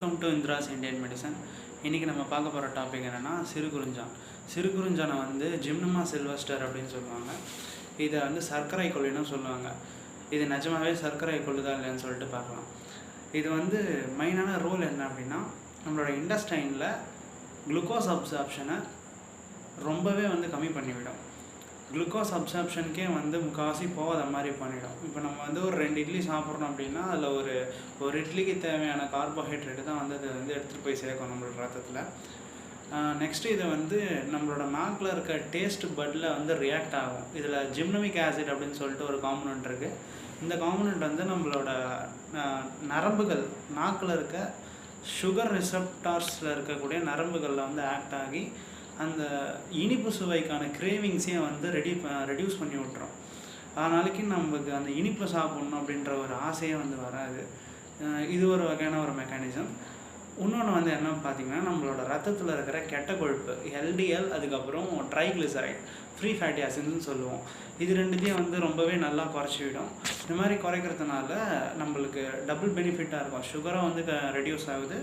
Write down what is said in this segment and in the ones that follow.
Welcome to Indira's Indian medicine. இன்றைக்கி நம்ம பார்க்க போகிற டாபிக் என்னென்னா சிறுகுறிஞ்சான். சிறுகுறிஞ்சானை வந்து ஜிம்னமா சில்வஸ்டர் அப்படின்னு சொல்லுவாங்க. இதை வந்து சர்க்கரை கொல்லின்னு சொல்லுவாங்க. இது நிஜமாகவே சர்க்கரை கொல்லுதா இல்லைன்னு சொல்லிட்டு பார்க்கலாம். இது வந்து மெயினான ரோல் என்ன அப்படின்னா, நம்மளோட இண்டஸ்டைனில் குளுக்கோஸ் அப்சார்ப்ஷனை ரொம்பவே வந்து கம்மி பண்ணிவிடும். குளுக்கோஸ் அப்சார்ப்ஷனுக்கே வந்து முக்கால்வாசி போகாத மாதிரி பண்ணிவிடும். இப்போ நம்ம வந்து ஒரு 2 இட்லி சாப்பிட்றோம் அப்படின்னா அதில் ஒரு இட்லிக்கு தேவையான கார்போஹைட்ரேட்டு தான் வந்து அது வந்து எடுத்துகிட்டு போய் சேர்க்கும் நம்மளோட ரத்தத்தில். நெக்ஸ்ட்டு இதை வந்து நம்மளோட நாக்கில் இருக்க டேஸ்ட் பட்டில் வந்து ரியாக்ட் ஆகும். இதில் ஜிம்னமிக் ஆசிட் அப்படின்னு சொல்லிட்டு ஒரு காம்பனண்ட் இருக்குது. இந்த காம்பனண்ட் வந்து நம்மளோட நரம்புகள், நாக்கில் இருக்க சுகர் ரிசப்டார்ஸில் இருக்கக்கூடிய நரம்புகளில் வந்து ஆக்ட் ஆகி அந்த இனிப்பு சுவைக்கான கிரேவிங்ஸையும் வந்து ரெடியூஸ் பண்ணி விட்டுரும். அதனாலக்கு நமக்கு அந்த இனிப்பு சாப்பிட்ணும் அப்படின்ற ஒரு ஆசையே வந்து வராது. இது ஒரு வகையான ஒரு மெக்கானிசம். இன்னொன்று வந்து என்னன்னு பார்த்தீங்கன்னா, நம்மளோட ரத்தத்தில் இருக்கிற கெட்ட கொழுப்பு எல்டிஎல், அதுக்கப்புறம் ட்ரைக்ளிசரைட், ஃப்ரீ ஃபேட்டி ஆசிட்னு சொல்லுவோம். இது ரெண்டுத்தையும் வந்து ரொம்பவே நல்லா குறைச்சிவிடும். இந்த மாதிரி குறைக்கிறதுனால நம்மளுக்கு டபுள் பெனிஃபிட்டாக இருக்கும். சுகரும் வந்து ரெடியூஸ் ஆகுது,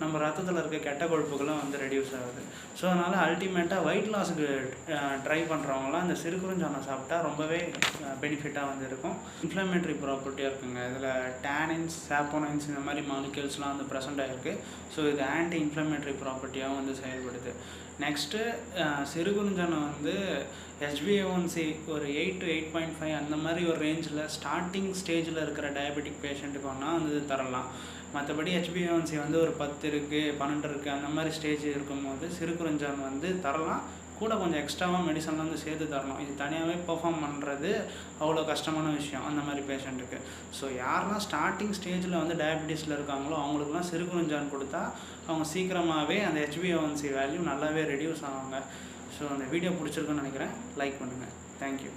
நம்ம ரத்தத்தில் இருக்க கெட்ட கொழுப்புகளும் வந்து ரெடியூஸ் ஆகுது. ஸோ அதனால் அல்டிமேட்டாக வெயிட் லாஸுக்கு ட்ரை பண்ணுறவங்களாம் இந்த சிறுகுறிஞ்சானை சாப்பிட்டா ரொம்பவே பெனிஃபிட்டாக வந்து இருக்கும். இன்ஃப்ளமேட்ரி ப்ராப்பர்ட்டியாக இருக்குங்க. இதில் டேனின்ஸ், சாப்போனைன்ஸ் இந்த மாதிரி மாலிக்யூல்ஸ்லாம் வந்து ப்ரெசென்ட் ஆகிருக்கு. ஸோ இது ஆன்டி இன்ஃப்ளமேட்ரி ப்ராப்பர்ட்டியாகவும் வந்து செயல்படுது. நெக்ஸ்ட்டு சிறுகுறிஞ்சானை வந்து HbA1c ஒரு 8 to 8.5 அந்த மாதிரி ஒரு ரேஞ்சில் ஸ்டார்டிங் ஸ்டேஜில் இருக்கிற டயபெட்டிக் பேஷண்ட்டுக்கு ஒன்றா வந்து தரலாம். மற்றபடி HbA1c வந்து ஒரு 10 இருக்குது, 12 இருக்குது அந்த மாதிரி ஸ்டேஜ் இருக்கும்போது சிறுகுறிஞ்சான் வந்து தரலாம். கூட கொஞ்சம் எக்ஸ்ட்ராவாக மெடிசன்லாம் வந்து சேர்த்து தரணும். இது தனியாகவே பெர்ஃபார்ம் பண்ணுறது அவ்வளோ கஷ்டமான விஷயம் அந்த மாதிரி பேஷண்ட்டுக்கு. ஸோ யாரெல்லாம் ஸ்டார்டிங் ஸ்டேஜில் வந்து டயபெட்டிஸில் இருக்காங்களோ அவங்களுக்குலாம் சிறுகுறிஞ்சான் கொடுத்தா அவங்க சீக்கிரமாகவே அந்த HbA1c வேல்யூ நல்லாவே ரெடியூஸ் ஆவாங்க. ஸோ அந்த வீடியோ பிடிச்சிருக்குன்னு நினைக்கிறேன். லைக் பண்ணுங்கள். தேங்க்யூ.